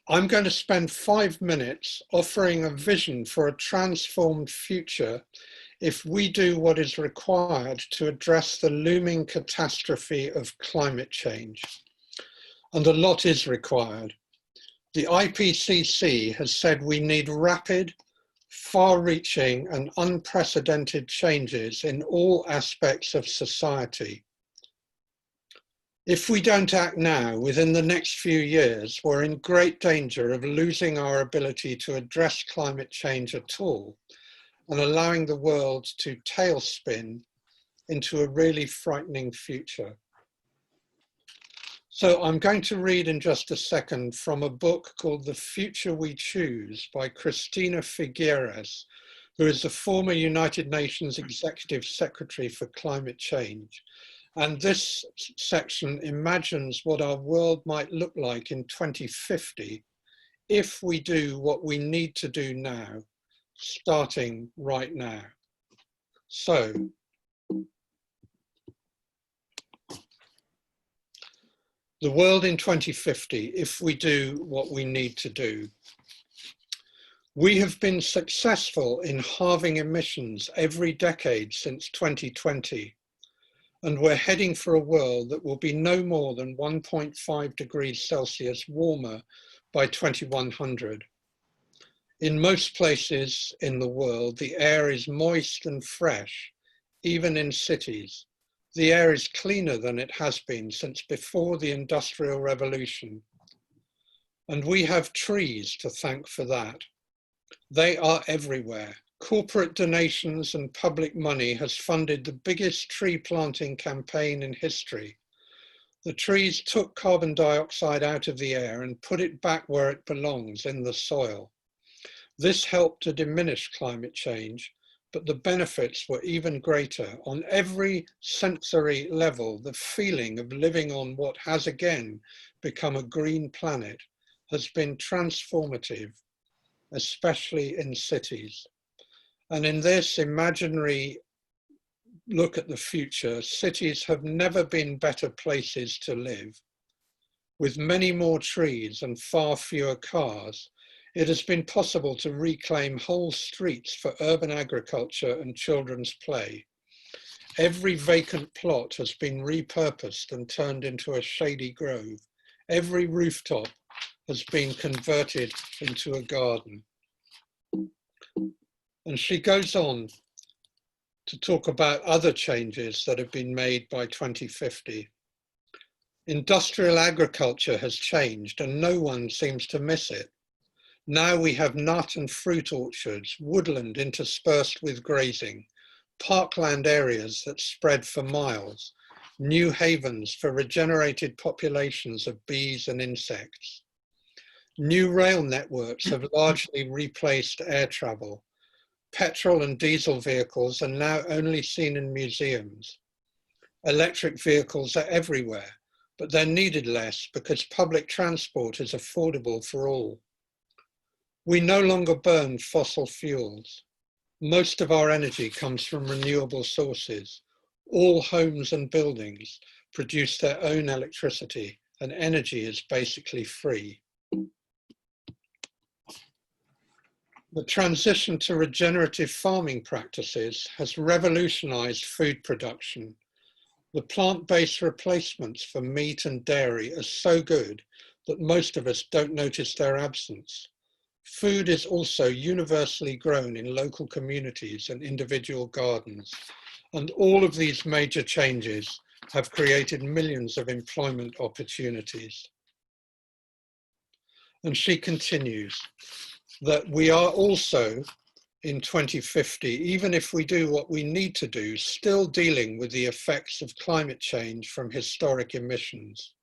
I'm going to spend 5 minutes offering a vision for a transformed future if we do what is required to address the looming catastrophe of climate change. And a lot is required. The IPCC has said we need rapid, far-reaching and unprecedented changes in all aspects of society. If we don't act now, within the next few years, we're in great danger of losing our ability to address climate change at all and allowing the world to tailspin into a really frightening future. So I'm going to read in just a second from a book called The Future We Choose by Cristina Figueres, who is the former United Nations Executive Secretary for Climate Change. And this section imagines what our world might look like in 2050 if we do what we need to do now, starting right now. So, the world in 2050, if we do what we need to do. We have been successful in halving emissions every decade since 2020, and we're heading for a world that will be no more than 1.5 degrees Celsius warmer by 2100. In most places in the world, the air is moist and fresh, even in cities. The air is cleaner than it has been since before the Industrial Revolution. And we have trees to thank for that. They are everywhere. Corporate donations and public money has funded the biggest tree planting campaign in history. The trees took carbon dioxide out of the air and put it back where it belongs, in the soil. This helped to diminish climate change, but the benefits were even greater. On every sensory level, the feeling of living on what has again become a green planet has been transformative, especially in cities. And in this imaginary look at the future, cities have never been better places to live. With many more trees and far fewer cars, it has been possible to reclaim whole streets for urban agriculture and children's play. Every vacant plot has been repurposed and turned into a shady grove. Every rooftop has been converted into a garden. And she goes on to talk about other changes that have been made by 2050. Industrial agriculture has changed and no one seems to miss it. Now we have nut and fruit orchards, woodland interspersed with grazing, parkland areas that spread for miles, new havens for regenerated populations of bees and insects. New rail networks have largely replaced air travel. Petrol and diesel vehicles are now only seen in museums. Electric vehicles are everywhere, but they're needed less because public transport is affordable for all. We no longer burn fossil fuels. Most of our energy comes from renewable sources. All homes and buildings produce their own electricity, and energy is basically free. The transition to regenerative farming practices has revolutionized food production. The plant-based replacements for meat and dairy are so good that most of us don't notice their absence. Food is also universally grown in local communities and individual gardens, and all of these major changes have created millions of employment opportunities. And she continues that we are also, in 2050, even if we do what we need to do, still dealing with the effects of climate change from historic emissions.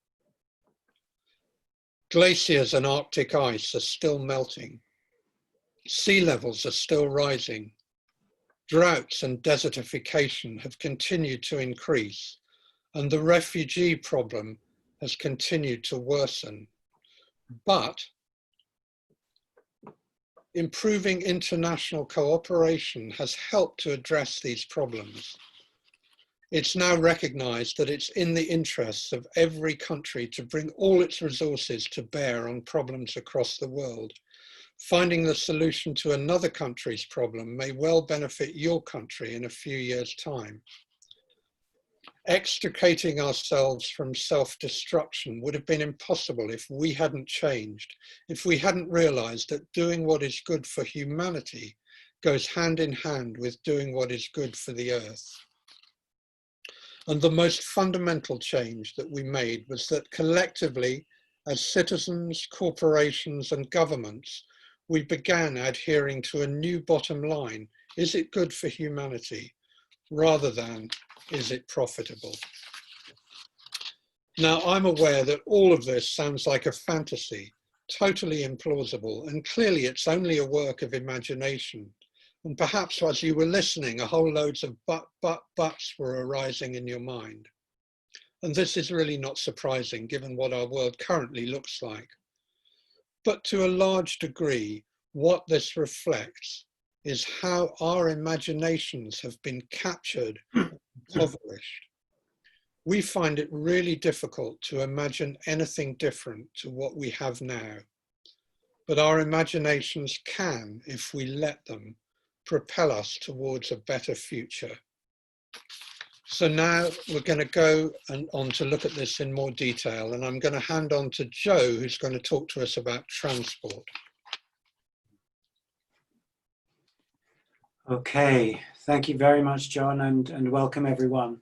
Glaciers and Arctic ice are still melting. Sea levels are still rising. Droughts and desertification have continued to increase, and the refugee problem has continued to worsen. But improving international cooperation has helped to address these problems. It's now recognised that it's in the interests of every country to bring all its resources to bear on problems across the world. Finding the solution to another country's problem may well benefit your country in a few years' time. Extricating ourselves from self-destruction would have been impossible if we hadn't changed, if we hadn't realised that doing what is good for humanity goes hand in hand with doing what is good for the earth. And the most fundamental change that we made was that collectively, as citizens, corporations and governments, we began adhering to a new bottom line. Is it good for humanity? Rather than, is it profitable? Now, I'm aware that all of this sounds like a fantasy, totally implausible, and clearly it's only a work of imagination. And perhaps as you were listening, a whole loads of buts were arising in your mind. And this is really not surprising given what our world currently looks like. But to a large degree, what this reflects is how our imaginations have been captured and impoverished. We find it really difficult to imagine anything different to what we have now. But our imaginations can, if we let them, propel us towards a better future. So now we're going to go on to look at this in more detail, and I'm going to hand on to Joe, who's going to talk to us about transport. Okay, thank you very much, John, and welcome everyone.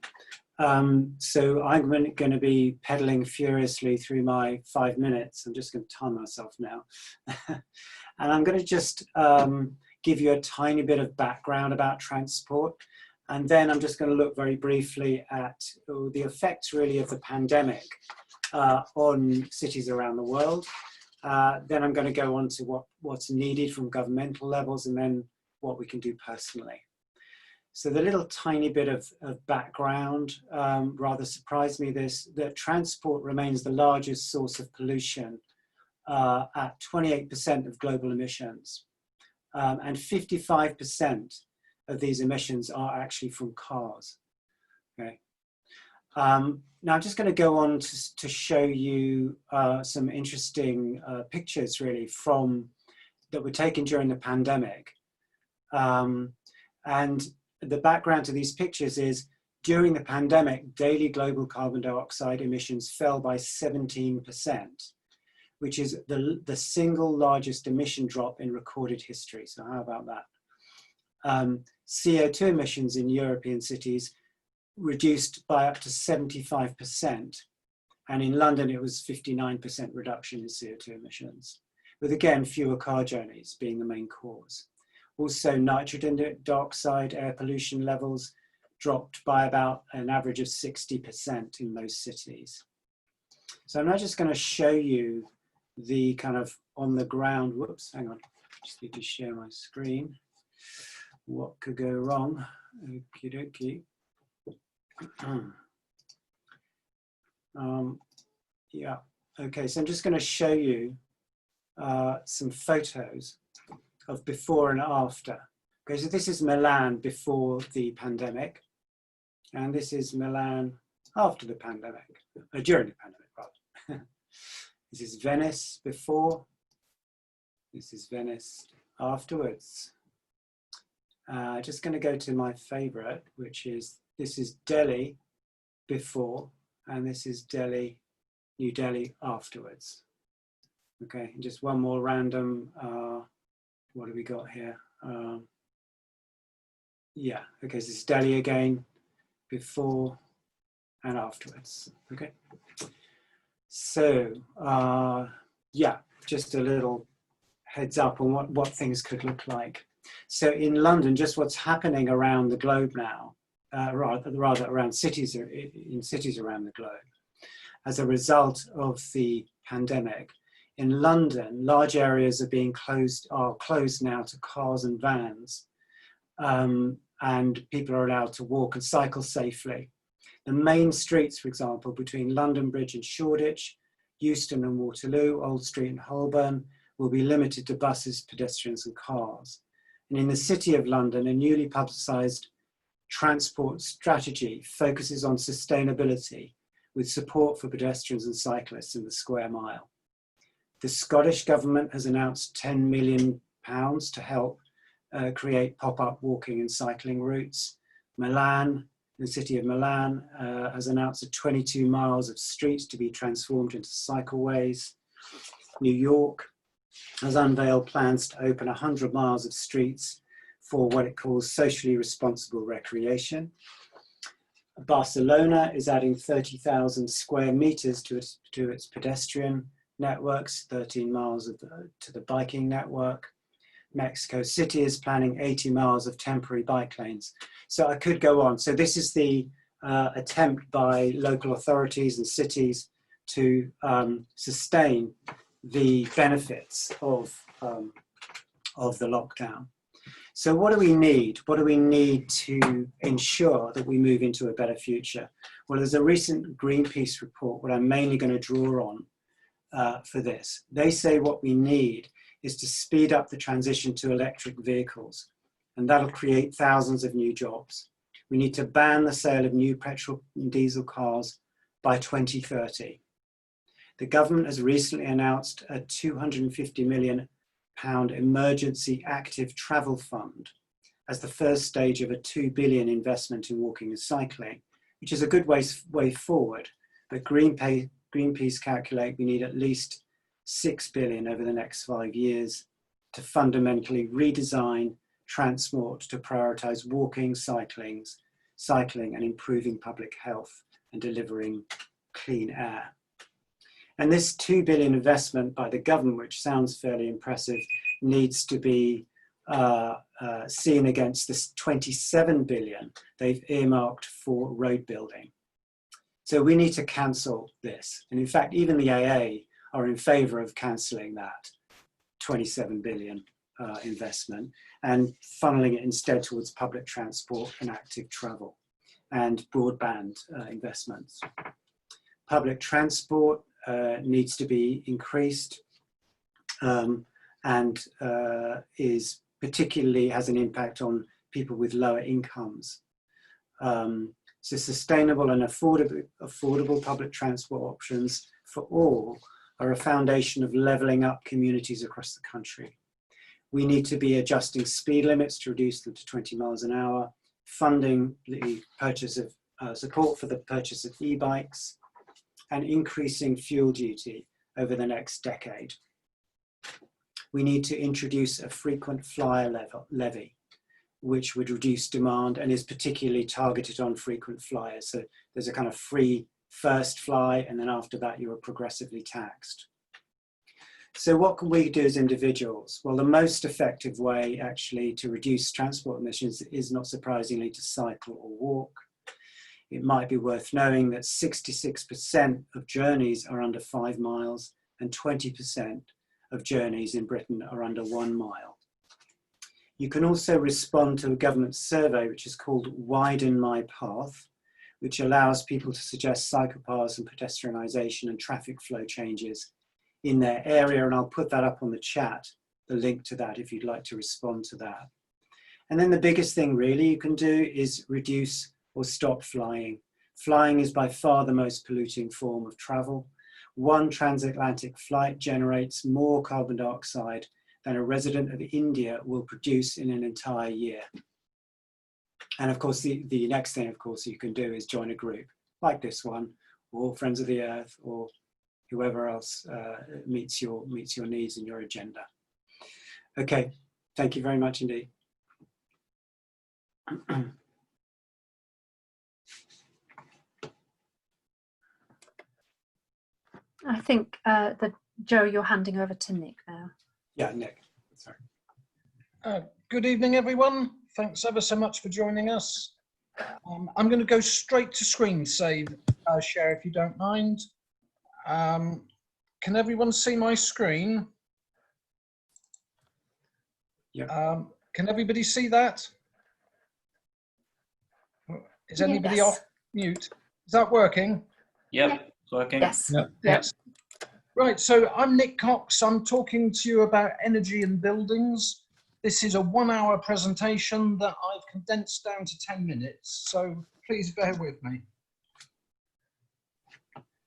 So I'm going to be pedaling furiously through my 5 minutes. I'm just going to time myself now. And I'm going to just give you a tiny bit of background about transport. And then I'm just going to look very briefly at the effects really of the pandemic on cities around the world. Then I'm going to go on to what's needed from governmental levels, and then what we can do personally. So the little tiny bit of background rather surprised me that transport remains the largest source of pollution at 28% of global emissions. And 55% of these emissions are actually from cars. Okay. Now I'm just going to go on to show you some interesting pictures really that were taken during the pandemic. And the background to these pictures is during the pandemic, daily global carbon dioxide emissions fell by 17%. Which is the single largest emission drop in recorded history. So how about that? CO2 emissions in European cities reduced by up to 75%. And in London, it was 59% reduction in CO2 emissions, with again, fewer car journeys being the main cause. Also, nitrogen dioxide air pollution levels dropped by about an average of 60% in most cities. So I'm now just going to show you the kind of on the ground, whoops, hang on, just need to share my screen. What could go wrong? Okie dokie. Yeah, okay, so I'm just going to show you some photos of before and after. Okay, so this is Milan before the pandemic, and this is Milan after the pandemic, during the pandemic, rather. This is Venice before, this is Venice afterwards. Just going to go to my favorite, which is, this is Delhi before, and this is Delhi, New Delhi afterwards. Okay, and just one more random, what have we got here? Yeah, okay, so this is Delhi again, before and afterwards, okay? So, yeah, just a little heads up on what things could look like. So in London, just what's happening around the globe now, rather around cities, in cities around the globe, as a result of the pandemic. In London, large areas are closed now to cars and vans, and people are allowed to walk and cycle safely. The main streets, for example, between London Bridge and Shoreditch, Euston and Waterloo, Old Street and Holborn, will be limited to buses, pedestrians and cars. And in the City of London, a newly publicised transport strategy focuses on sustainability with support for pedestrians and cyclists in the square mile. The Scottish government has announced £10 million to help create pop-up walking and cycling routes. Milan, the city of Milan, has announced 22 miles of streets to be transformed into cycleways. New York has unveiled plans to open 100 miles of streets for what it calls socially responsible recreation. Barcelona is adding 30,000 square meters to its pedestrian networks, 13 miles to the biking network. Mexico City is planning 80 miles of temporary bike lanes. So I could go on. So this is the attempt by local authorities and cities to sustain the benefits of the lockdown. So what do we need? What do we need to ensure that we move into a better future? Well, there's a recent Greenpeace report, what I'm mainly going to draw on for this. They say what we need is to speed up the transition to electric vehicles, and that'll create thousands of new jobs. We need to ban the sale of new petrol and diesel cars by 2030. The government has recently announced a £250 million emergency active travel fund as the first stage of a £2 billion investment in walking and cycling, which is a good way forward, but Greenpeace calculate we need at least £6 billion over the next 5 years to fundamentally redesign transport to prioritise walking, cycling and improving public health and delivering clean air. And this £2 billion investment by the government, which sounds fairly impressive, needs to be seen against this £27 billion they've earmarked for road building. So we need to cancel this. And in fact, even the AA are in favour of cancelling that £27 billion investment and funneling it instead towards public transport and active travel and broadband investments. Public transport needs to be increased and is particularly has an impact on people with lower incomes. So sustainable and affordable public transport options for all are a foundation of levelling up communities across the country. We need to be adjusting speed limits to reduce them to 20 miles an hour, funding the purchase of support for the purchase of e-bikes, and increasing fuel duty over the next decade. We need to introduce a frequent flyer levy, which would reduce demand and is particularly targeted on frequent flyers. So there's a kind of free first fly, and then after that you are progressively taxed. So what can we do as individuals? Well, the most effective way actually to reduce transport emissions is not surprisingly to cycle or walk. It might be worth knowing that 66% of journeys are under 5 miles and 20% of journeys in Britain are under 1 mile. You can also respond to a government survey which is called Widen My Path, which allows people to suggest cycle paths and pedestrianisation and traffic flow changes in their area, and I'll put that up on the chat, the link to that if you'd like to respond to that. And then the biggest thing really you can do is reduce or stop flying. Flying is by far the most polluting form of travel. One transatlantic flight generates more carbon dioxide than a resident of India will produce in an entire year. And of course, the next thing, of course, you can do is join a group like this one, or Friends of the Earth, or whoever else meets your needs and your agenda. Okay, thank you very much indeed. I think that Joe, you're handing over to Nick now. Yeah, Nick, sorry. Good evening, everyone. Thanks ever so much for joining us. I'm going to go straight to screen share if you don't mind. Can everyone see my screen? Yeah. Can everybody see that? Is anybody off mute? Is that working? Yep, it's working. Yes. Yep. Yes. Right, so I'm Nick Cox. I'm talking to you about energy and buildings. This is a 1-hour presentation that I've condensed down to 10 minutes, so please bear with me.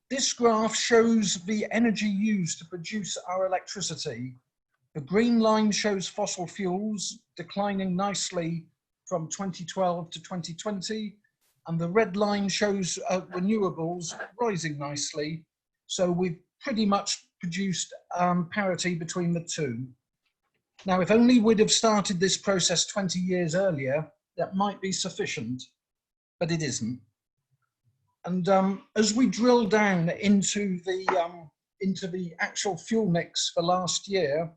This graph shows the energy used to produce our electricity. The green line shows fossil fuels declining nicely from 2012 to 2020, and the red line shows renewables rising nicely. So we've pretty much produced parity between the two. Now, if only we'd have started this process 20 years earlier, that might be sufficient, but it isn't. And as we drill down into the actual fuel mix for last year,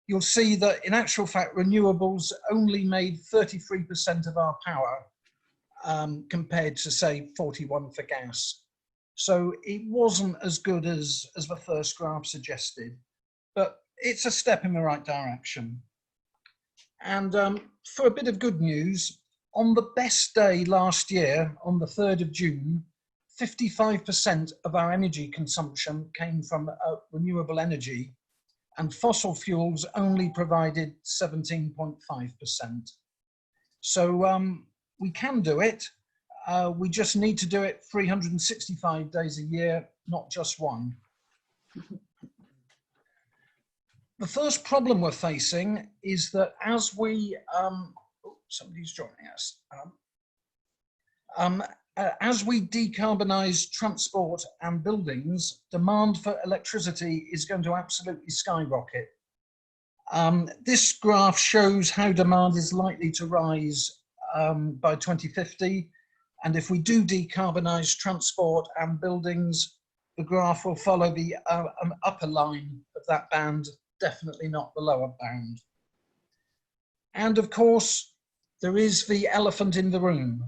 you'll see that in actual fact, renewables only made 33% of our power compared to say 41 for gas. So it wasn't as good as the first graph suggested, but it's a step in the right direction. And for a bit of good news, on the best day last year, on the 3rd of June, 55% of our energy consumption came from renewable energy, and fossil fuels only provided 17.5%. So we can do it. We just need to do it 365 days a year, not just one. The first problem we're facing is that as we, somebody's joining us. As we decarbonise transport and buildings, demand for electricity is going to absolutely skyrocket. This graph shows how demand is likely to rise by 2050. And if we do decarbonise transport and buildings, the graph will follow the upper line of that band, definitely not the lower bound. And of course, there is the elephant in the room.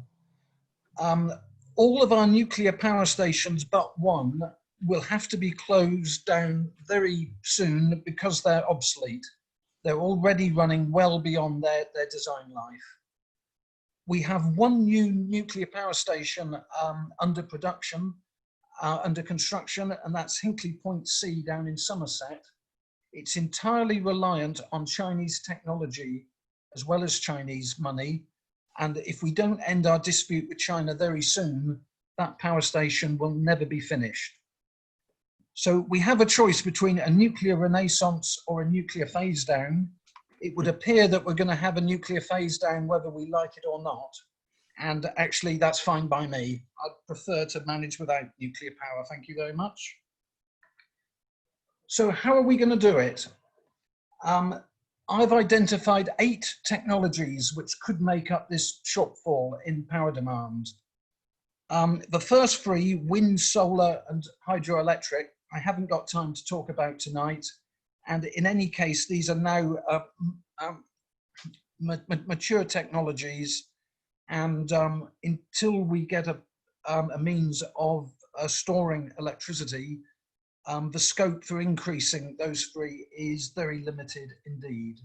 All of our nuclear power stations but one will have to be closed down very soon because they're obsolete. They're already running well beyond their design life. We have one new nuclear power station under production, under construction, and that's Hinkley Point C down in Somerset. It's entirely reliant on Chinese technology as well as Chinese money. And if we don't end our dispute with China very soon, that power station will never be finished. So we have a choice between a nuclear renaissance or a nuclear phase down. It would appear that we're going to have a nuclear phase down whether we like it or not. And actually, that's fine by me. I'd prefer to manage without nuclear power. Thank you very much. So how are we going to do it? I've identified 8 technologies which could make up this shortfall in power demand. The first 3, wind, solar, and hydroelectric, I haven't got time to talk about tonight. And in any case, these are now mature technologies. And until we get a means of storing electricity, the scope for increasing those 3 is very limited indeed.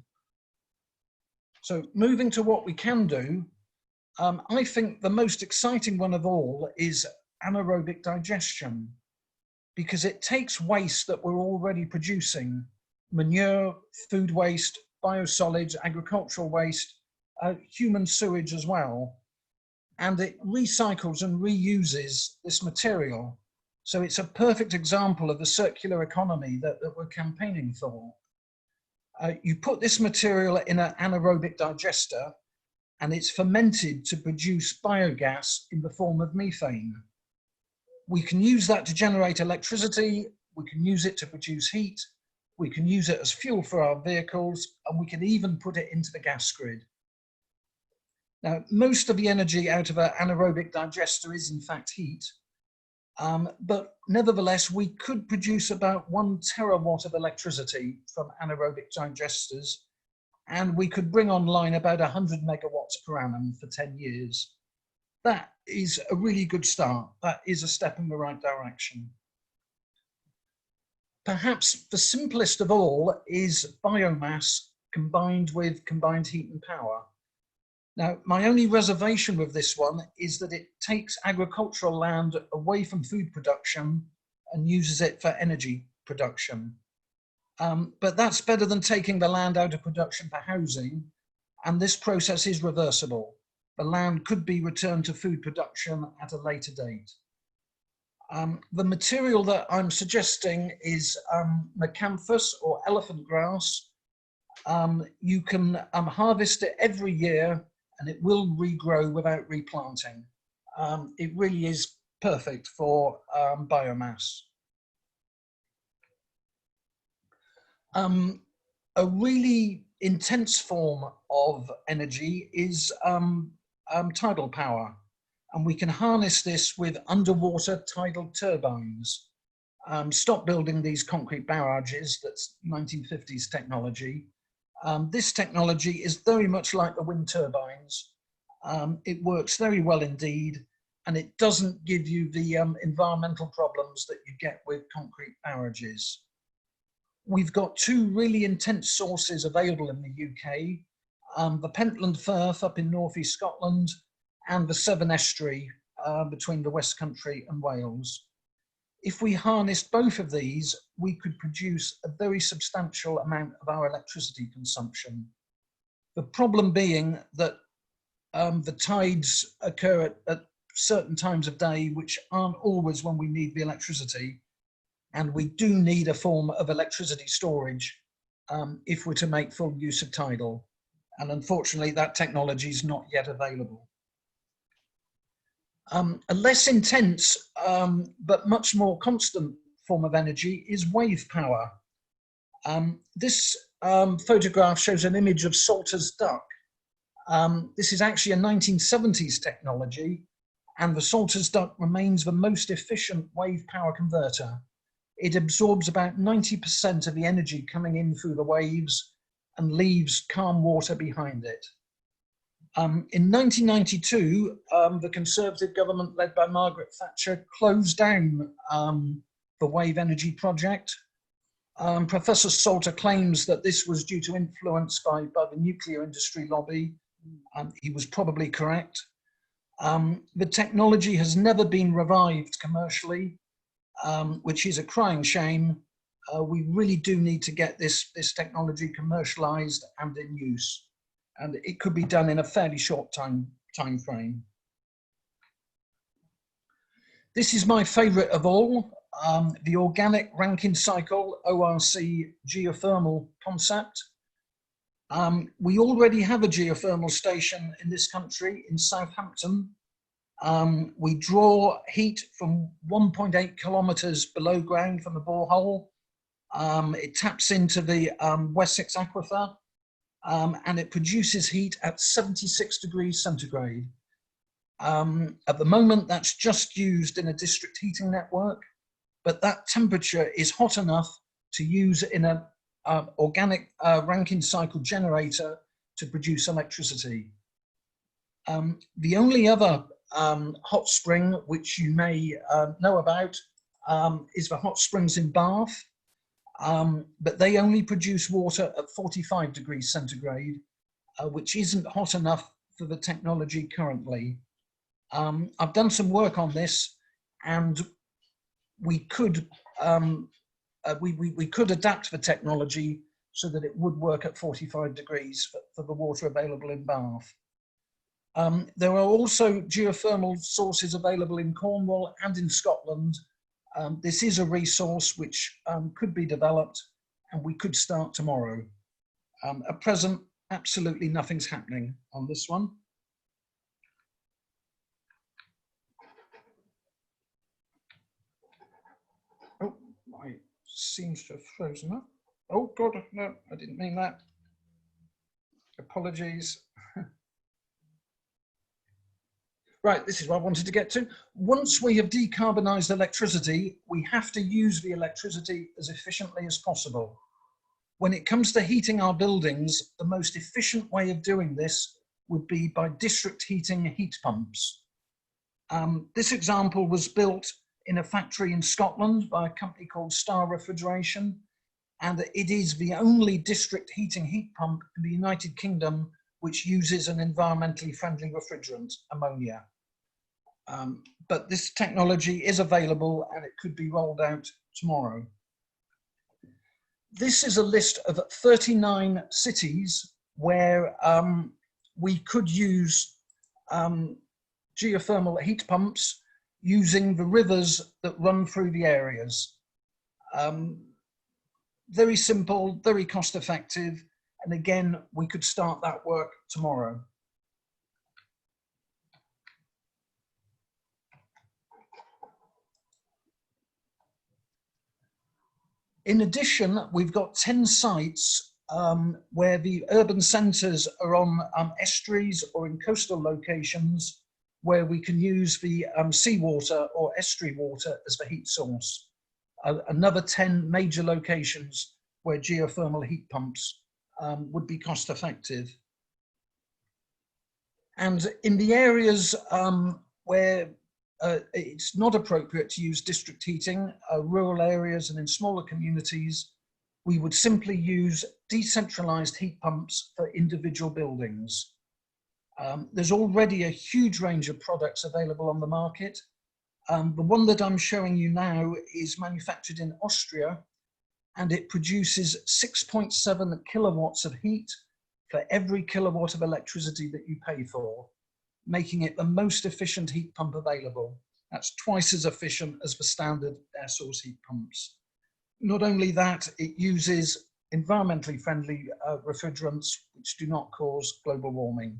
So moving to what we can do, I think the most exciting one of all is anaerobic digestion, because it takes waste that we're already producing, manure, food waste, biosolids, agricultural waste, human sewage as well, and it recycles and reuses this material. So it's a perfect example of the circular economy that we're campaigning for. You put this material in an anaerobic digester and it's fermented to produce biogas in the form of methane. We can use that to generate electricity, we can use it to produce heat, we can use it as fuel for our vehicles, and we can even put it into the gas grid. Now, most of the energy out of an anaerobic digester is in fact heat, but nevertheless, we could produce about 1 terawatt of electricity from anaerobic digesters, and we could bring online about 100 megawatts per annum for 10 years. That is a really good start. That is a step in the right direction. Perhaps the simplest of all is biomass combined with combined heat and power. Now, my only reservation with this one is that it takes agricultural land away from food production and uses it for energy production. But that's better than taking the land out of production for housing, and this process is reversible. The land could be returned to food production at a later date. The material that I'm suggesting is Macamphus or elephant grass. You can harvest it every year and it will regrow without replanting. It really is perfect for biomass. A really intense form of energy is tidal power. And we can harness this with underwater tidal turbines. Stop building these concrete barrages, that's 1950s technology. This technology is very much like the wind turbines. It works very well indeed, and it doesn't give you the environmental problems that you get with concrete barrages. We've got two really intense sources available in the UK, the Pentland Firth up in northeast Scotland, and the Severn Estuary between the West Country and Wales. If we harnessed both of these, we could produce a very substantial amount of our electricity consumption. The problem being that the tides occur at certain times of day, which aren't always when we need the electricity. And we do need a form of electricity storage if we're to make full use of tidal. And unfortunately, that technology is not yet available. A less intense, but much more constant form of energy is wave power. This photograph shows an image of Salter's duck. This is actually a 1970s technology, and the Salter's duck remains the most efficient wave power converter. It absorbs about 90% of the energy coming in through the waves and leaves calm water behind it. In 1992, the Conservative government led by Margaret Thatcher closed down the wave energy project. Professor Salter claims that this was due to influence by the nuclear industry lobby. He was probably correct. The technology has never been revived commercially, which is a crying shame. We really do need to get this technology commercialized and in use. And it could be done in a fairly short time frame. This is my favorite of all, the organic Rankine cycle, ORC geothermal concept. We already have a geothermal station in this country in Southampton. We draw heat from 1.8 kilometers below ground from the borehole. It taps into the Wessex aquifer. And it produces heat at 76 degrees centigrade. At the moment, that's just used in a district heating network, but that temperature is hot enough to use in an organic Rankine cycle generator to produce electricity. The only other hot spring which you may know about is the hot springs in Bath. But they only produce water at 45 degrees centigrade, which isn't hot enough for the technology currently. I've done some work on this, and we could adapt the technology so that it would work at 45 degrees for the water available in Bath. There are also geothermal sources available in Cornwall and in Scotland. This is a resource which could be developed, and we could start tomorrow. At present, absolutely nothing's happening on this one. Oh, my seems to have frozen up. Oh God, no, I didn't mean that. Apologies. Right, this is what I wanted to get to. Once we have decarbonised electricity, we have to use the electricity as efficiently as possible. When it comes to heating our buildings, the most efficient way of doing this would be by district heating heat pumps. This example was built in a factory in Scotland by a company called Star Refrigeration, and it is the only district heating heat pump in the United Kingdom which uses an environmentally friendly refrigerant, ammonia. But this technology is available and it could be rolled out tomorrow. this is a list of 39 cities where we could use geothermal heat pumps using the rivers that run through the areas. Very simple, very cost effective. And again, we could start that work tomorrow. In addition, we've got 10 sites where the urban centres are on estuaries or in coastal locations where we can use the seawater or estuary water as the heat source. Another 10 major locations where geothermal heat pumps would be cost effective. And in the areas where it's not appropriate to use district heating, rural areas and in smaller communities, we would simply use decentralized heat pumps for individual buildings. There's already a huge range of products available on the market. The one that I'm showing you now is manufactured in Austria, and it produces 6.7 kilowatts of heat for every kilowatt of electricity that you pay for, making it the most efficient heat pump available. That's twice as efficient as the standard air source heat pumps. Not only that, it uses environmentally friendly refrigerants which do not cause global warming.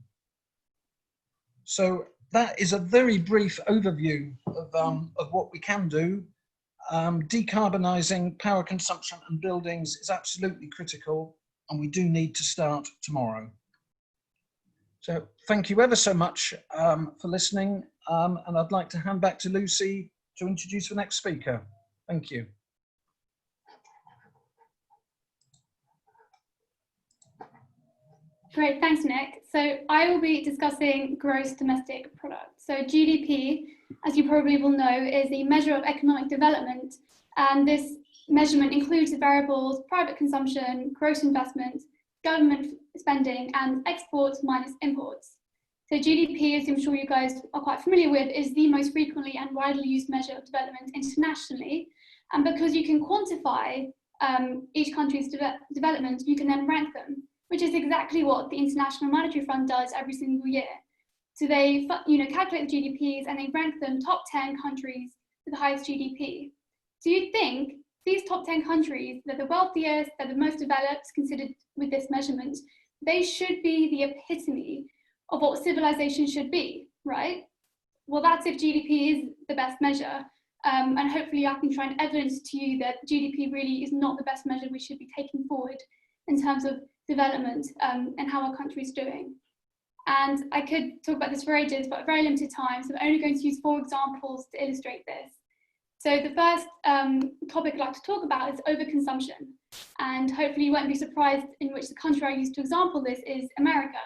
So that is a very brief overview of what we can do. Decarbonising power consumption and buildings is absolutely critical, and we do need to start tomorrow. So thank you ever so much for listening, and I'd like to hand back to Lucy to introduce the next speaker. Thank you. Great, thanks Nick. So I will be discussing gross domestic product. So GDP, as you probably will know, is a measure of economic development, and this measurement includes the variables private consumption, gross investment, government spending, and exports minus imports. So GDP, as I'm sure you guys are quite familiar with, is the most frequently and widely used measure of development internationally. And because you can quantify each country's development, you can then rank them, which is exactly what the International Monetary Fund does every single year. So they calculate the GDPs and they rank them top 10 countries with the highest GDP. So you'd think these top 10 countries, they're the wealthiest, they're the most developed, considered with this measurement, they should be the epitome of what civilization should be, right? Well, that's if GDP is the best measure. And hopefully I can try and evidence to you that GDP really is not the best measure we should be taking forward in terms of development and how our country is doing. And I could talk about this for ages, but very limited time, so I'm only going to use 4 examples to illustrate this. So the first topic I'd like to talk about is overconsumption. And hopefully you won't be surprised in which the country I use to example this is America.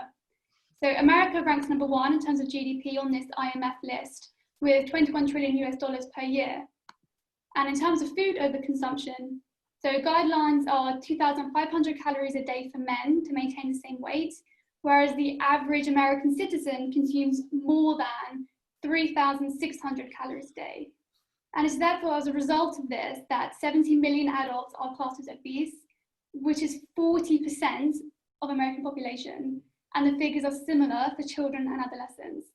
So America ranks number 1 in terms of GDP on this IMF list, with $21 trillion per year. And in terms of food overconsumption, so guidelines are 2,500 calories a day for men to maintain the same weight, whereas the average American citizen consumes more than 3,600 calories a day. And it's therefore as a result of this that 70 million adults are classed as obese, which is 40% of American population. And the figures are similar for children and adolescents,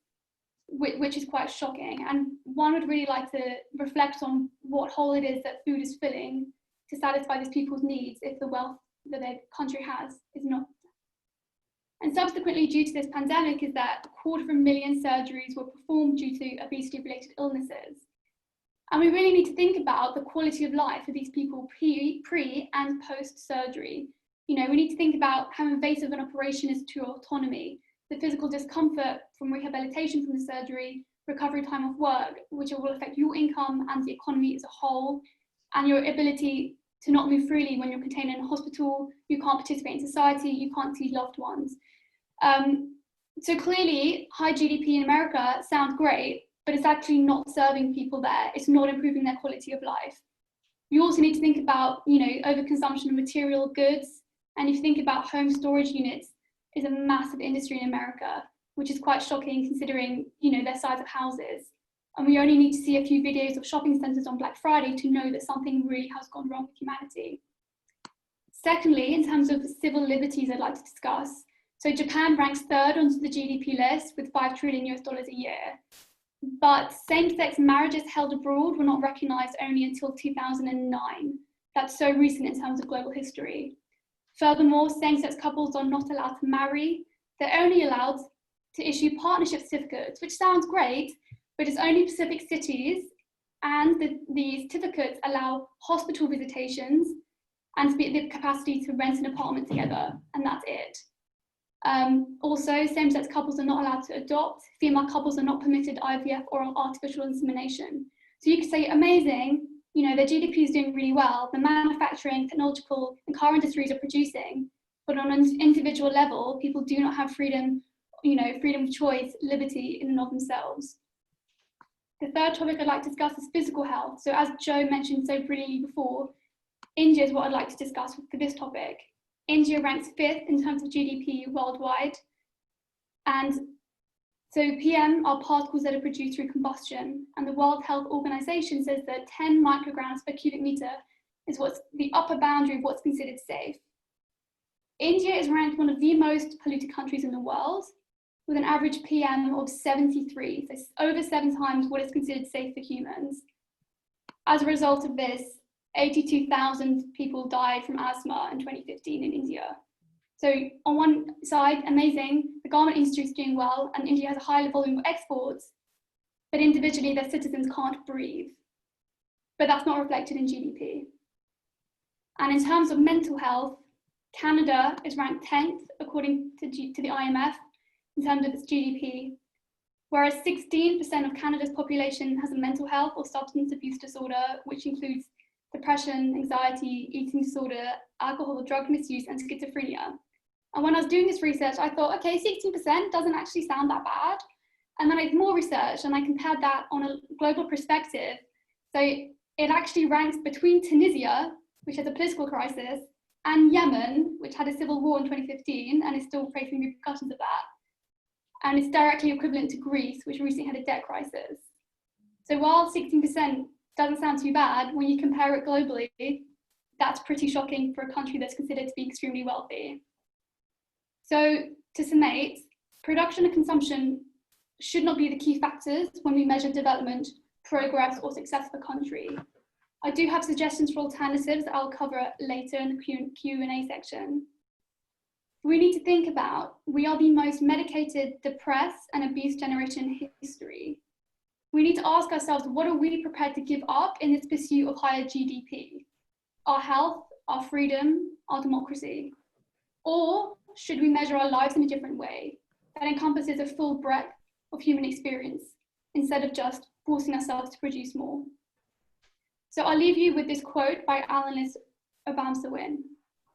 which is quite shocking. And one would really like to reflect on what hole it is that food is filling to satisfy these people's needs if the wealth that their country has is not. And subsequently, due to this pandemic, is that 250,000 surgeries were performed due to obesity-related illnesses. And we really need to think about the quality of life for these people pre and post-surgery. You know, we need to think about how invasive an operation is to your autonomy, the physical discomfort from rehabilitation from the surgery, recovery time off work, which will affect your income and the economy as a whole, and your ability to not move freely when you're contained in a hospital, you can't participate in society, you can't see loved ones. So clearly, high GDP in America sounds great, but it's actually not serving people there. It's not improving their quality of life. You also need to think about, overconsumption of material goods. And if you think about home storage units, is a massive industry in America, which is quite shocking considering, their size of houses. And we only need to see a few videos of shopping centres on Black Friday to know that something really has gone wrong with humanity. Secondly, in terms of civil liberties, I'd like to discuss. So Japan ranks third onto the GDP list with $5 trillion a year. But same-sex marriages held abroad were not recognised only until 2009. That's so recent in terms of global history. Furthermore, same-sex couples are not allowed to marry. They're only allowed to issue partnership certificates, which sounds great, but it's only specific cities, and the certificates allow hospital visitations and the capacity to rent an apartment together, and that's it. Also, same-sex couples are not allowed to adopt. Female couples are not permitted IVF or artificial insemination. So you could say, amazing, you know, their GDP is doing really well. The manufacturing, technological, and car industries are producing, but on an individual level, people do not have freedom, you know, freedom of choice, liberty in and of themselves. The third topic I'd like to discuss is physical health. So as Joe mentioned so brilliantly before, India is what I'd like to discuss for this topic. India ranks 5th in terms of GDP worldwide. And so PM are particles that are produced through combustion. And the World Health Organization says that 10 micrograms per cubic meter is what's the upper boundary of what's considered safe. India is ranked one of the most polluted countries in the world, with an average PM of 73, so over 7 times what is considered safe for humans. As a result of this, 82,000 people died from asthma in 2015 in India. So on one side, amazing, the garment industry is doing well and India has a high volume of exports, but individually their citizens can't breathe. But that's not reflected in GDP. And in terms of mental health, Canada is ranked 10th according to the IMF in terms of its GDP, whereas 16% of Canada's population has a mental health or substance abuse disorder, which includes depression, anxiety, eating disorder, alcohol or drug misuse, and schizophrenia. And when I was doing this research, I thought, okay, 16% doesn't actually sound that bad. And then I did more research and I compared that on a global perspective. So it actually ranks between Tunisia, which has a political crisis, and Yemen, which had a civil war in 2015 and is still facing repercussions of that. And it's directly equivalent to Greece, which recently had a debt crisis. So while 16% doesn't sound too bad, when you compare it globally, that's pretty shocking for a country that's considered to be extremely wealthy. So to summate, production and consumption should not be the key factors when we measure development, progress, or success of a country. I do have suggestions for alternatives that I'll cover later in the Q&A section. We need to think about, we are the most medicated, depressed, and abused generation in history. We need to ask ourselves, what are we prepared to give up in this pursuit of higher GDP? Our health, our freedom, our democracy? Or should we measure our lives in a different way that encompasses a full breadth of human experience instead of just forcing ourselves to produce more? So I'll leave you with this quote by Alice Obamsawin.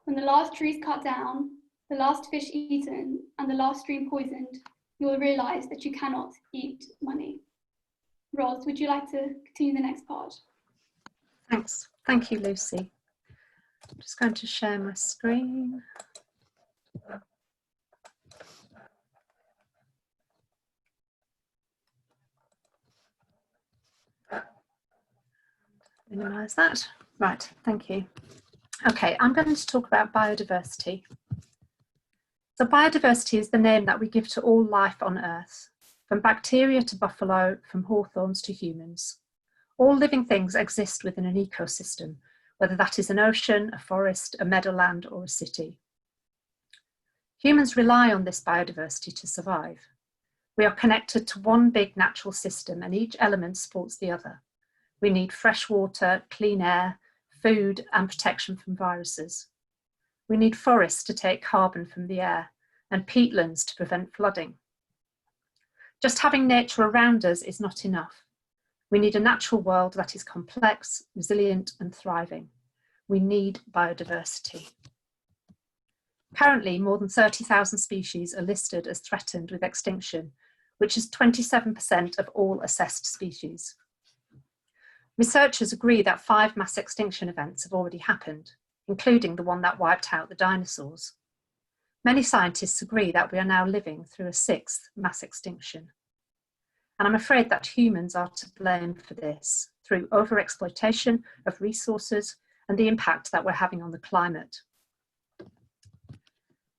When the last tree is cut down, the last fish eaten, and the last stream poisoned, you will realize that you cannot eat money. Ros, would you like to continue the next part? Thanks. Thank you, Lucy. I'm just going to share my screen. Minimize that. Right, thank you. Okay, I'm going to talk about biodiversity. So biodiversity is the name that we give to all life on Earth, from bacteria to buffalo, from hawthorns to humans. All living things exist within an ecosystem, whether that is an ocean, a forest, a meadowland, or a city. Humans rely on this biodiversity to survive. We are connected to one big natural system and each element supports the other. We need fresh water, clean air, food, and protection from viruses. We need forests to take carbon from the air and peatlands to prevent flooding. Just having nature around us is not enough. We need a natural world that is complex, resilient, and thriving. We need biodiversity. Currently, more than 30,000 species are listed as threatened with extinction, which is 27% of all assessed species. Researchers agree that 5 mass extinction events have already happened, including the one that wiped out the dinosaurs. Many scientists agree that we are now living through a 6th mass extinction. And I'm afraid that humans are to blame for this through overexploitation of resources and the impact that we're having on the climate.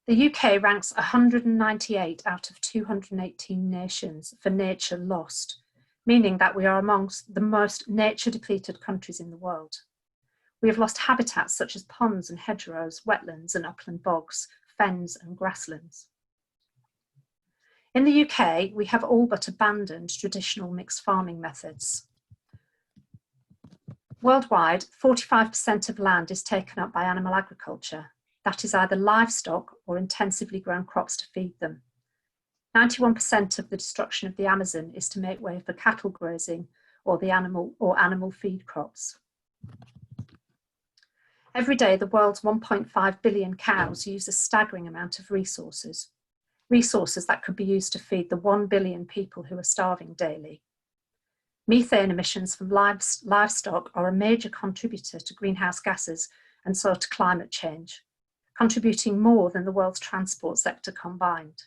The UK ranks 198 out of 218 nations for nature lost, meaning that we are amongst the most nature depleted countries in the world. We have lost habitats such as ponds and hedgerows, wetlands and upland bogs, fens and grasslands. In the UK, we have all but abandoned traditional mixed farming methods. Worldwide, 45% of land is taken up by animal agriculture. That is either livestock or intensively grown crops to feed them. 91% of the destruction of the Amazon is to make way for cattle grazing or animal feed crops. Every day, the world's 1.5 billion cows use a staggering amount of resources that could be used to feed the 1 billion people who are starving daily. Methane emissions from livestock are a major contributor to greenhouse gases and so to climate change, contributing more than the world's transport sector combined.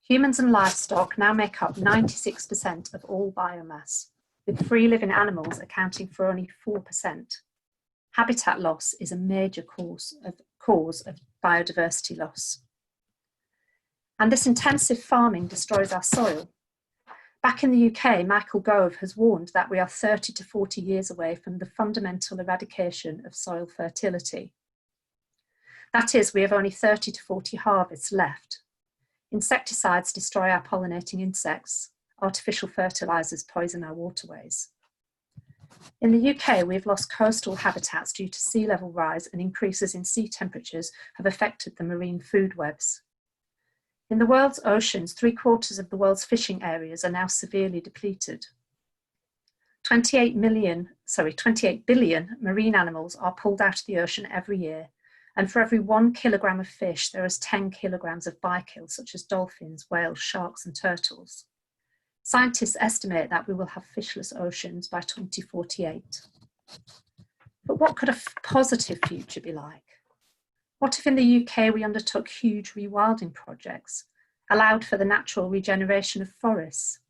Humans and livestock now make up 96% of all biomass, with free-living animals accounting for only 4%. Habitat loss is a major cause of biodiversity loss. And this intensive farming destroys our soil. Back in the UK, Michael Gove has warned that we are 30 to 40 years away from the fundamental eradication of soil fertility. That is, we have only 30 to 40 harvests left. Insecticides destroy our pollinating insects. Artificial fertilisers poison our waterways. In the UK, we've lost coastal habitats due to sea level rise, and increases in sea temperatures have affected the marine food webs. In the world's oceans, 3/4 of the world's fishing areas are now severely depleted. 28 billion marine animals are pulled out of the ocean every year, and for every 1 kilogram of fish, there is 10 kilograms of bykill, such as dolphins, whales, sharks, and turtles. Scientists estimate that we will have fishless oceans by 2048. But what could a positive future be like? What if in the UK we undertook huge rewilding projects, allowed for the natural regeneration of forests,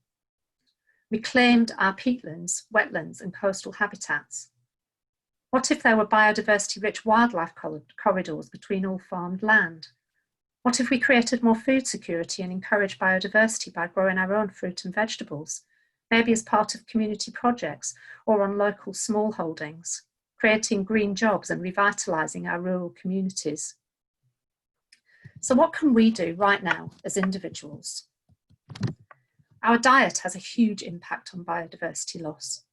reclaimed our peatlands, wetlands, and coastal habitats? What if there were biodiversity-rich wildlife corridors between all farmed land? What if we created more food security and encouraged biodiversity by growing our own fruit and vegetables, maybe as part of community projects or on local small holdings, creating green jobs and revitalising our rural communities? So what can we do right now as individuals? Our diet has a huge impact on biodiversity loss.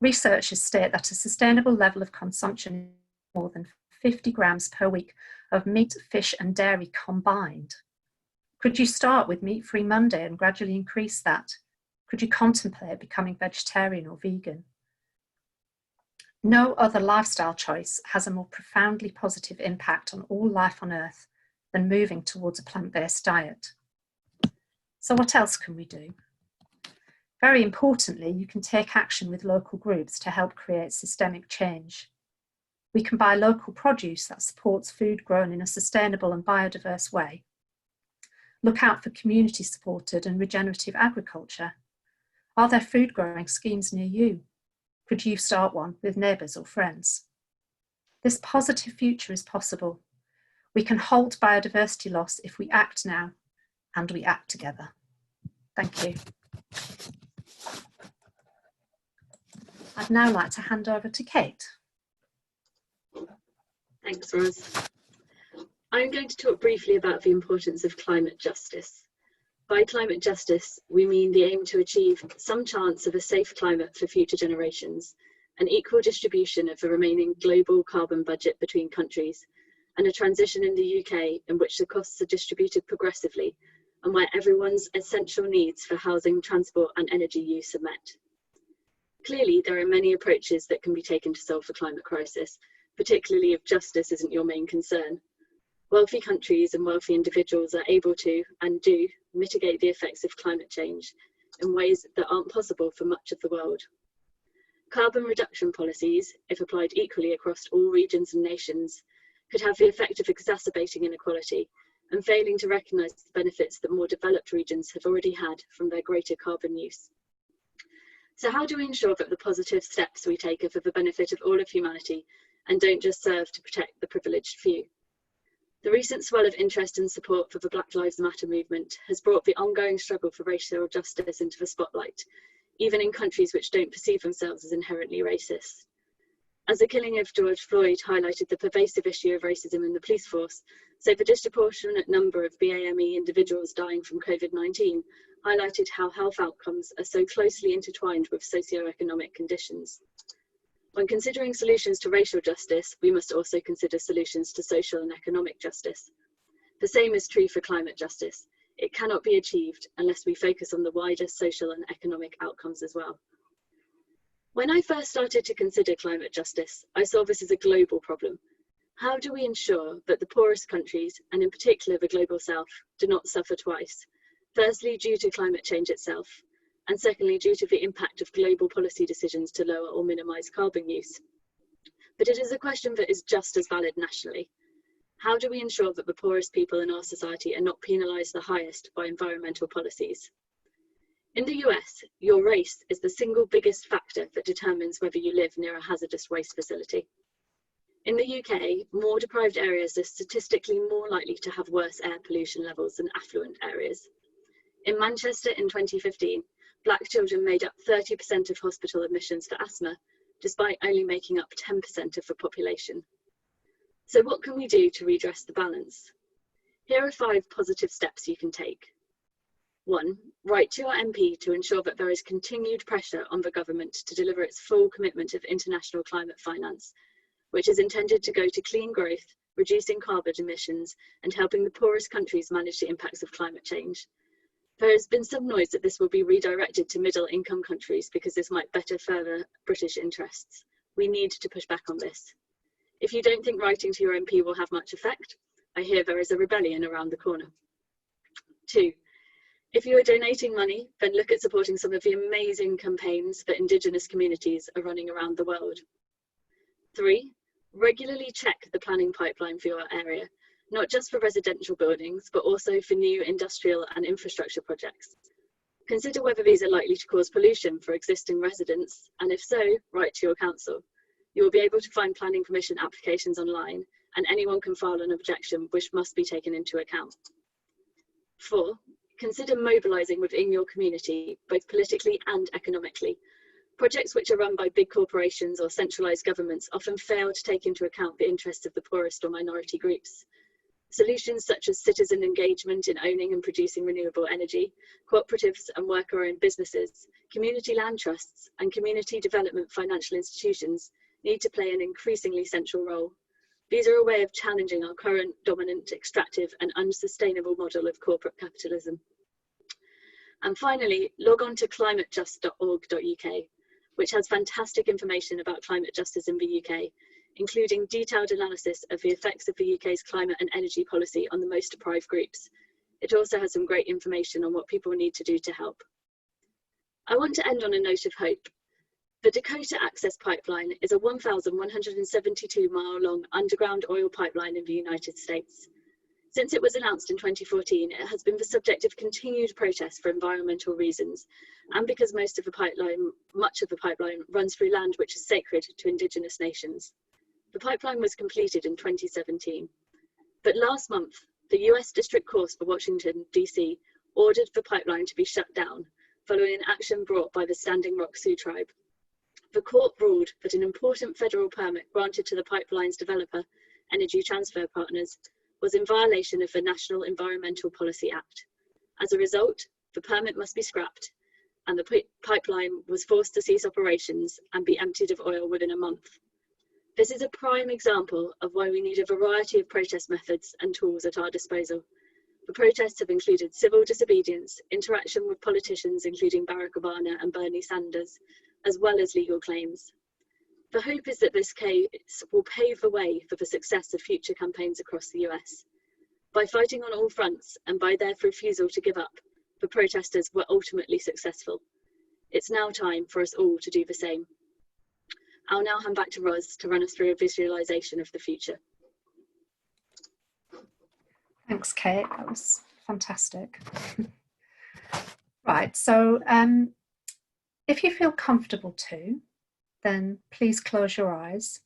Researchers state that a sustainable level of consumption is more than 50 grams per week of meat, fish, and dairy combined. Could you start with Meat-Free Monday and gradually increase that? Could you contemplate becoming vegetarian or vegan? No other lifestyle choice has a more profoundly positive impact on all life on Earth than moving towards a plant-based diet. So what else can we do? Very importantly, you can take action with local groups to help create systemic change. We can buy local produce that supports food grown in a sustainable and biodiverse way. Look out for community-supported and regenerative agriculture. Are there food growing schemes near you? Could you start one with neighbours or friends? This positive future is possible. We can halt biodiversity loss if we act now, and we act together. Thank you. I'd now like to hand over to Kate. Thanks, Ros. I'm going to talk briefly about the importance of climate justice. By climate justice, we mean the aim to achieve some chance of a safe climate for future generations, an equal distribution of the remaining global carbon budget between countries, and a transition in the UK in which the costs are distributed progressively and where everyone's essential needs for housing, transport, and energy use are met. Clearly, there are many approaches that can be taken to solve the climate crisis, particularly if justice isn't your main concern. Wealthy countries and wealthy individuals are able to, and do, mitigate the effects of climate change in ways that aren't possible for much of the world. Carbon reduction policies, if applied equally across all regions and nations, could have the effect of exacerbating inequality and failing to recognise the benefits that more developed regions have already had from their greater carbon use. So how do we ensure that the positive steps we take are for the benefit of all of humanity and don't just serve to protect the privileged few? The recent swell of interest and support for the Black Lives Matter movement has brought the ongoing struggle for racial justice into the spotlight, even in countries which don't perceive themselves as inherently racist. As the killing of George Floyd highlighted the pervasive issue of racism in the police force, so the disproportionate number of BAME individuals dying from COVID-19 highlighted how health outcomes are so closely intertwined with socioeconomic conditions. When considering solutions to racial justice, we must also consider solutions to social and economic justice. The same is true for climate justice. It cannot be achieved unless we focus on the wider social and economic outcomes as well. When I first started to consider climate justice, I saw this as a global problem. How do we ensure that the poorest countries, and in particular the global south, do not suffer twice? Firstly, due to climate change itself, and secondly, due to the impact of global policy decisions to lower or minimise carbon use. But it is a question that is just as valid nationally. How do we ensure that the poorest people in our society are not penalised the highest by environmental policies? In the US, your race is the single biggest factor that determines whether you live near a hazardous waste facility. In the UK, more deprived areas are statistically more likely to have worse air pollution levels than affluent areas. In Manchester in 2015, Black children made up 30% of hospital admissions for asthma, despite only making up 10% of the population. So what can we do to redress the balance? Here are 5 positive steps you can take. 1. Write to your MP to ensure that there is continued pressure on the government to deliver its full commitment of international climate finance, which is intended to go to clean growth, reducing carbon emissions, and helping the poorest countries manage the impacts of climate change. There has been some noise that this will be redirected to middle-income countries because this might better further British interests. We need to push back on this. If you don't think writing to your MP will have much effect, I hear there is a rebellion around the corner. 2. If you are donating money, then look at supporting some of the amazing campaigns that Indigenous communities are running around the world. 3. Regularly check the planning pipeline for your area, not just for residential buildings, but also for new industrial and infrastructure projects. Consider whether these are likely to cause pollution for existing residents, and if so, write to your council. You will be able to find planning permission applications online, and anyone can file an objection which must be taken into account. 4. Consider mobilising within your community, both politically and economically. Projects which are run by big corporations or centralised governments often fail to take into account the interests of the poorest or minority groups. Solutions such as citizen engagement in owning and producing renewable energy, cooperatives and worker-owned businesses, community land trusts, and community development financial institutions need to play an increasingly central role. These are a way of challenging our current dominant, extractive and unsustainable model of corporate capitalism. And finally, log on to climatejust.org.uk, which has fantastic information about climate justice in the UK, including detailed analysis of the effects of the UK's climate and energy policy on the most deprived groups. It also has some great information on what people need to do to help. I want to end on a note of hope. The Dakota Access Pipeline is a 1,172-mile long underground oil pipeline in the United States. Since it was announced in 2014, it has been the subject of continued protest for environmental reasons, and because much of the pipeline runs through land which is sacred to Indigenous nations. The pipeline was completed in 2017. But last month, the US District Court for Washington, DC, ordered the pipeline to be shut down, following an action brought by the Standing Rock Sioux tribe. The court ruled that an important federal permit granted to the pipeline's developer, Energy Transfer Partners, was in violation of the National Environmental Policy Act. As a result, the permit must be scrapped, and the pipeline was forced to cease operations and be emptied of oil within a month. This is a prime example of why we need a variety of protest methods and tools at our disposal. The protests have included civil disobedience, interaction with politicians including Barack Obama and Bernie Sanders, as well as legal claims. The hope is that this case will pave the way for the success of future campaigns across the US. By fighting on all fronts and by their refusal to give up, the protesters were ultimately successful. It's now time for us all to do the same. I'll now hand back to Roz to run us through a visualisation of the future. Thanks, Kate. That was fantastic. Right, so if you feel comfortable to, then please close your eyes,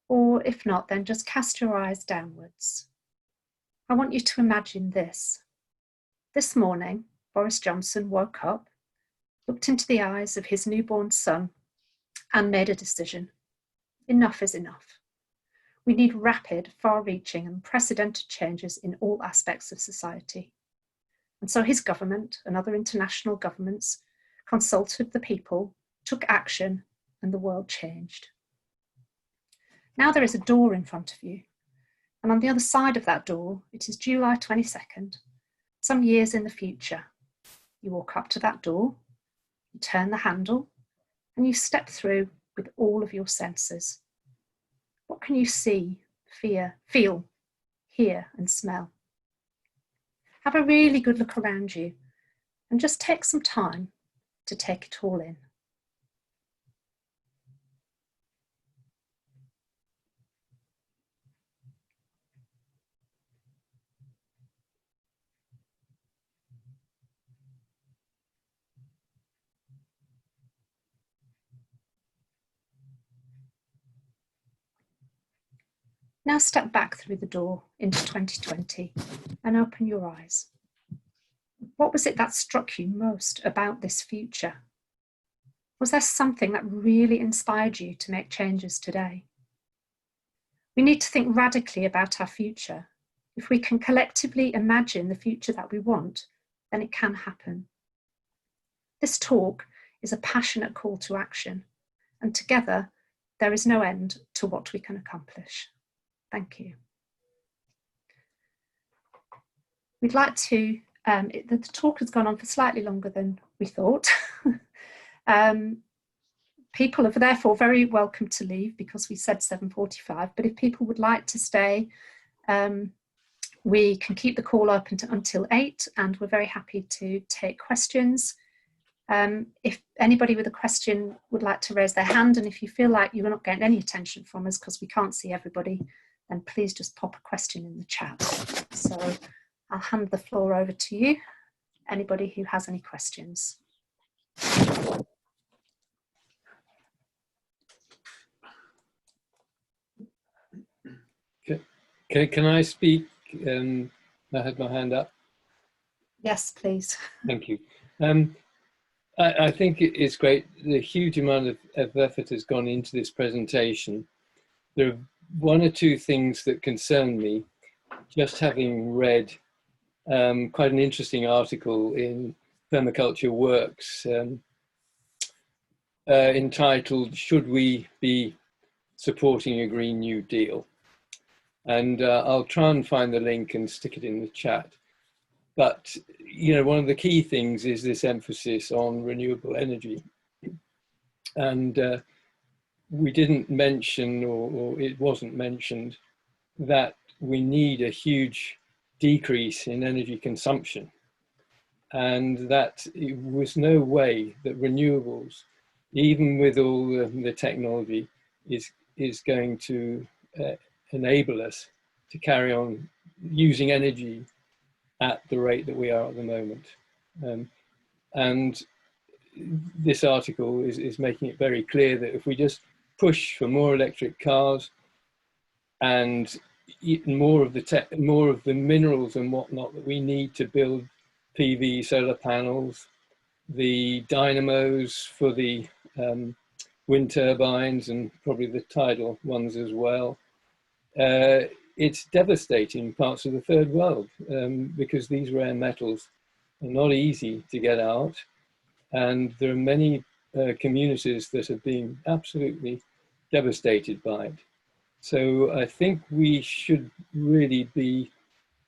or if not, then just cast your eyes downwards. I want you to imagine this. This morning, Boris Johnson woke up, looked into the eyes of his newborn son, and made a decision. Enough is enough. We need rapid, far-reaching and unprecedented changes in all aspects of society. And so his government and other international governments consulted the people, took action, and the world changed. Now there is a door in front of you, and on the other side of that door, it is July 22nd, some years in the future. You walk up to that door, you turn the handle, and you step through with all of your senses. What can you see, feel, hear, and smell? Have a really good look around you and just take some time to take it all in. Now step back through the door into 2020 and open your eyes. What was it that struck you most about this future? Was there something that really inspired you to make changes today? We need to think radically about our future. If we can collectively imagine the future that we want, then it can happen. This talk is a passionate call to action, and together there is no end to what we can accomplish. Thank you. We'd like to, the talk has gone on for slightly longer than we thought. People are therefore very welcome to leave because we said 7:45, but if people would like to stay, we can keep the call open until 8, and we're very happy to take questions. If anybody with a question would like to raise their hand, and if you feel like you're not getting any attention from us because we can't see everybody, then please just pop a question in the chat. So I'll hand the floor over to you. Anybody who has any questions. Can I speak? I had my hand up. Yes, please. Thank you. I think it's great. The huge amount of effort has gone into this presentation. There are one or two things that concern me. Just having read quite an interesting article in Permaculture Works entitled, "Should We Be Supporting a Green New Deal?" And I'll try and find the link and stick it in the chat. But, you know, one of the key things is this emphasis on renewable energy. And we didn't mention, or it wasn't mentioned, that we need a huge decrease in energy consumption. And that it was no way that renewables, even with all the technology, is going to enable us to carry on using energy at the rate that we are at the moment. And this article is making it very clear that if we just push for more electric cars and more of the minerals and whatnot that we need to build PV solar panels, the dynamos for the wind turbines and probably the tidal ones as well, it's devastating parts of the third world because these rare metals are not easy to get out, and there are many communities that have been absolutely devastated by it. So I think we should really be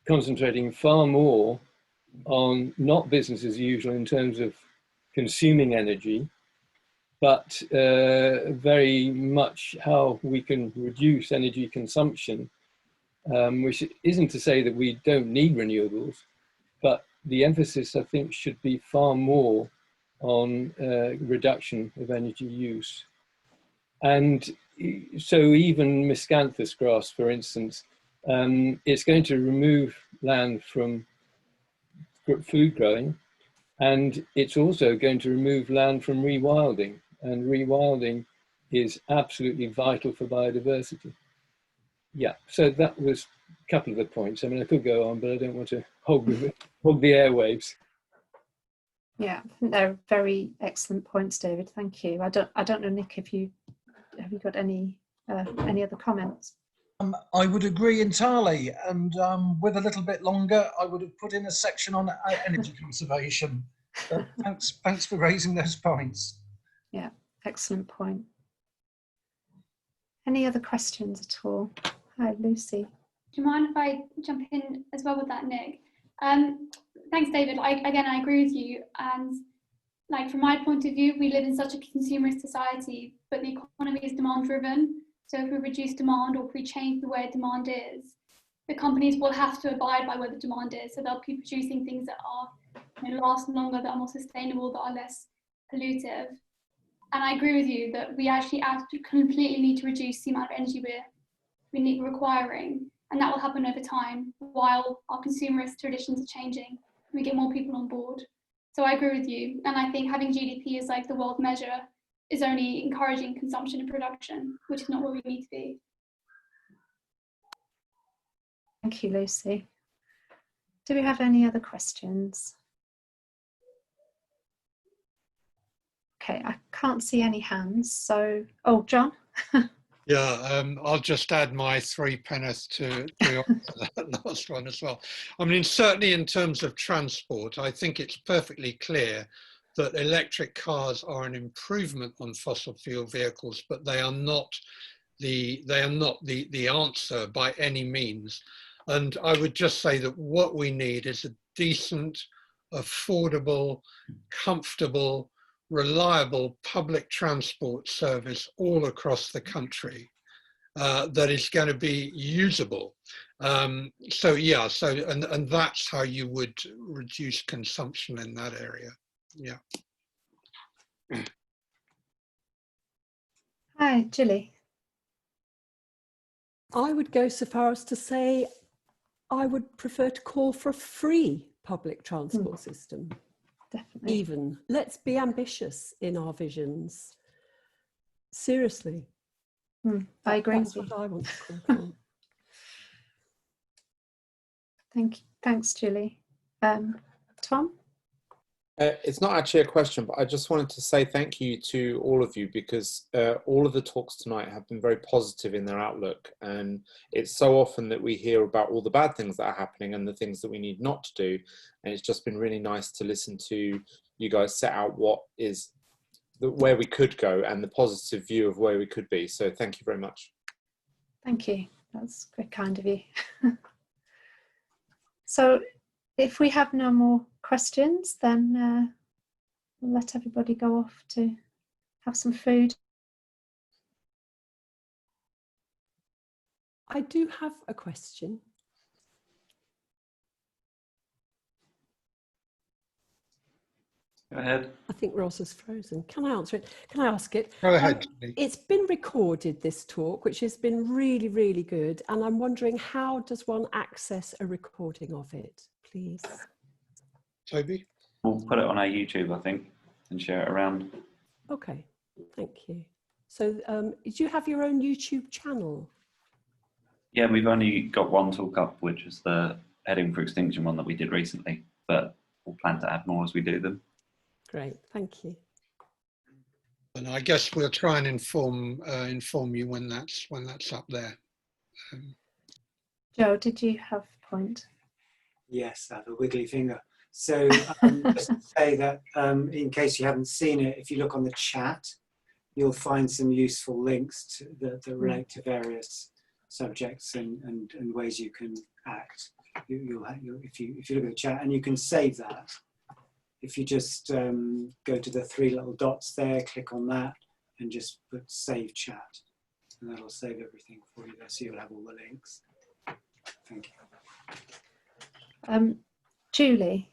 concentrating far more on not business as usual in terms of consuming energy, but very much how we can reduce energy consumption, which isn't to say that we don't need renewables, but the emphasis, I think, should be far more on reduction of energy use. And so even miscanthus grass, for instance, it's going to remove land from food growing, and it's also going to remove land from rewilding. And rewilding is absolutely vital for biodiversity. Yeah, so that was couple of the points. I mean, I could go on, but I don't want to hog the airwaves. Yeah, I think they're very excellent points, David. Thank you. I don't know, Nick, have you got any other comments? I would agree entirely, and with a little bit longer, I would have put in a section on energy conservation. But thanks for raising those points. Yeah, excellent point. Any other questions at all? Hi, Lucy. Do you mind if I jump in as well with that, Nick? Thanks, David. I agree with you. And like from my point of view, we live in such a consumerist society, but the economy is demand driven. So if we reduce demand or if we change the way demand is, the companies will have to abide by where the demand is. So they'll be producing things that are, you know, last longer, that are more sustainable, that are less pollutive. And I agree with you that we actually completely need to reduce the amount of energy we're requiring. And that will happen over time while our consumerist traditions are changing. We get more people on board. So I agree with you. And I think having GDP as like the world measure is only encouraging consumption and production, which is not where we need to be. Thank you, Lucy. Do we have any other questions? Okay, I can't see any hands. So, oh, John? Yeah, I'll just add my 3 penneth to that last one as well. I mean, certainly in terms of transport, I think it's perfectly clear that electric cars are an improvement on fossil fuel vehicles, but they are not the answer by any means. And I would just say that what we need is a decent, affordable, comfortable, reliable public transport service all across the country that is going to be usable. So yeah, and that's how you would reduce consumption in that area. Yeah. Hi, Julie. I would go so far as to say I would prefer to call for a free public transport system. Definitely. Even. Let's be ambitious in our visions. Seriously. I agree. That's what I want to call for. Thanks, Julie. Tom? It's not actually a question, but I just wanted to say thank you to all of you, because all of the talks tonight have been very positive in their outlook. And it's so often that we hear about all the bad things that are happening and the things that we need not to do. And it's just been really nice to listen to you guys set out what is where we could go and the positive view of where we could be. So thank you very much. Thank you. That's very kind of you. So if we have no more questions, then we'll let everybody go off to have some food. I do have a question. Go ahead. I think Ross is frozen. Can I answer it? Can I ask it? Go ahead. It's been recorded, this talk, which has been really, really good. And I'm wondering, how does one access a recording of it, please? Toby? We'll put it on our YouTube, I think, and share it around. Okay, thank you. So do you have your own YouTube channel? Yeah, we've only got one talk up, which is the Heading for Extinction one that we did recently, but we'll plan to add more as we do them. Great, thank you. And I guess we'll try and inform you when that's up there. Joe, did you have a point? Yes, I have a wiggly finger. So just to say that in case you haven't seen it, if you look on the chat, you'll find some useful links that relate to various subjects and ways you can act. If you look at the chat, and you can save that. If you just go to the 3 little dots there, click on that, and just put save chat, and that'll save everything for you there, so you'll have all the links. Thank you. Julie.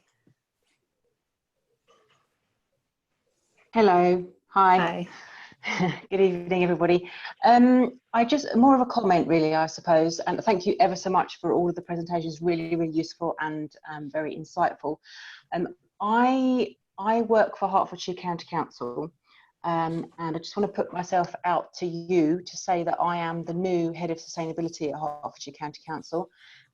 Hello. Hi. Hi. Good evening, everybody. I just more of a comment, really, I suppose, and thank you ever so much for all of the presentations. Really, really useful and very insightful. I work for Hertfordshire County Council, And I just want to put myself out to you to say that I am the new Head of Sustainability at Hertfordshire County Council,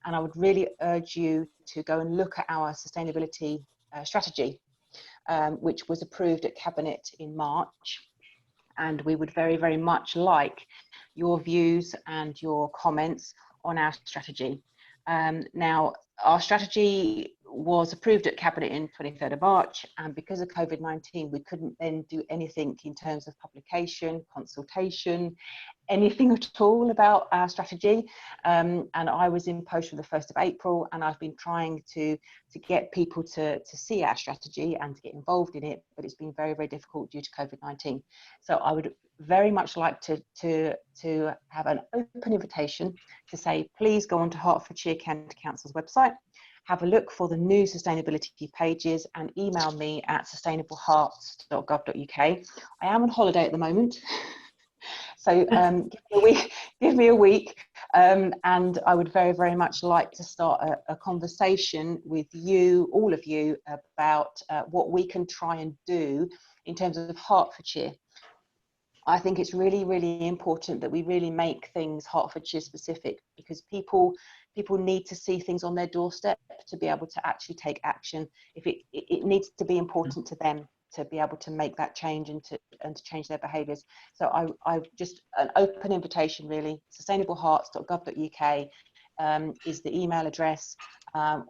and I would really urge you to go and look at our sustainability strategy, which was approved at Cabinet in March. And we would very, very much like your views and your comments on our strategy. Now, our strategy was approved at Cabinet in 23rd of March, and because of COVID-19, we couldn't then do anything in terms of publication, consultation, anything at all about our strategy. And I was in post from the 1st of April, and I've been trying to get people to see our strategy and to get involved in it, but it's been very, very difficult due to COVID-19. So I would very much like to have an open invitation to say, please go onto Hertfordshire County Council's website, have a look for the new sustainability pages, and email me at sustainablehearts.gov.uk. I am on holiday at the moment, so give me a week, and I would very, very much like to start a conversation with you, all of you, about what we can try and do in terms of Hertfordshire. I think it's really, really important that we really make things Hertfordshire specific, because people need to see things on their doorstep to be able to actually take action. If it needs to be important to them to be able to make that change and to change their behaviours. So I just an open invitation really. Sustainablehearts.gov.uk is the email address.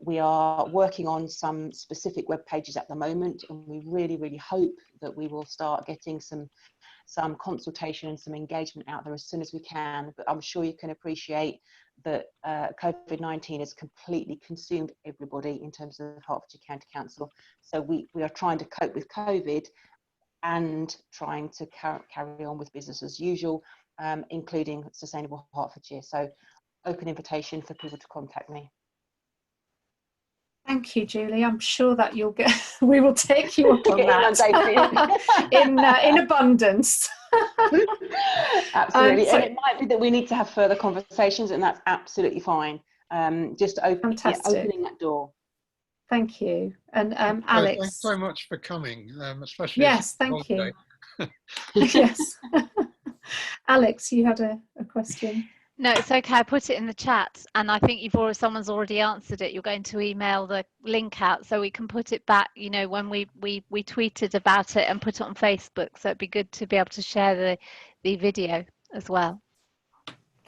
We are working on some specific web pages at the moment, and we really, really hope that we will start getting some consultation and some engagement out there as soon as we can. But I'm sure you can appreciate that COVID-19 has completely consumed everybody in terms of Hertfordshire County Council. So we are trying to cope with COVID and trying to carry on with business as usual, including Sustainable Hertfordshire. So open invitation for people to contact me. Thank you, Julie. I'm sure that you'll get. We will take you up on that in abundance. Absolutely, and it might be that we need to have further conversations, and that's absolutely fine. Just opening that door. Thank you, and Alex. Thanks so much for coming, especially. Yes, thank you. Yes, Alex, you had a question. No, it's okay. I put it in the chat, and I think someone's already answered it. You're going to email the link out so we can put it back. You know, when we tweeted about it and put it on Facebook, so it'd be good to be able to share the video as well.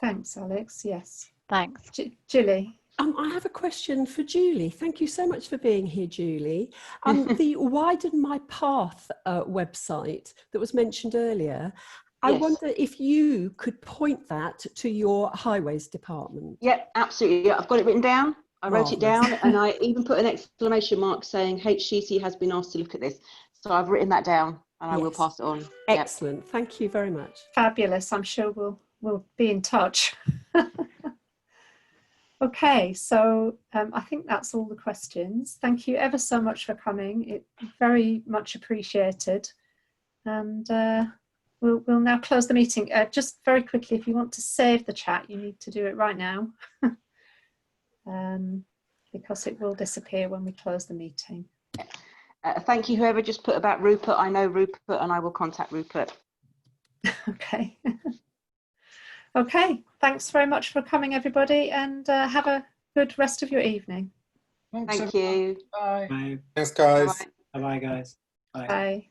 Thanks, Alex. Yes. Thanks, Julie. I have a question for Julie. Thank you so much for being here, Julie. The Widen My Path website that was mentioned earlier. I wonder if you could point that to your highways department. Yep, absolutely. I've got it written down. I wrote it down, and I even put an exclamation mark saying HCC has been asked to look at this. So I've written that down, and I will pass it on. Excellent. Yep. Thank you very much. Fabulous. I'm sure we'll be in touch. Okay, so I think that's all the questions. Thank you ever so much for coming. It's very much appreciated. And we'll now close the meeting. Just very quickly, if you want to save the chat, you need to do it right now, because it will disappear when we close the meeting. Thank you, whoever just put about Rupert. I know Rupert, and I will contact Rupert. Okay. Okay, thanks very much for coming, everybody, and have a good rest of your evening. Thank you. Bye. Thanks, guys. Bye-bye, guys. Bye. Bye.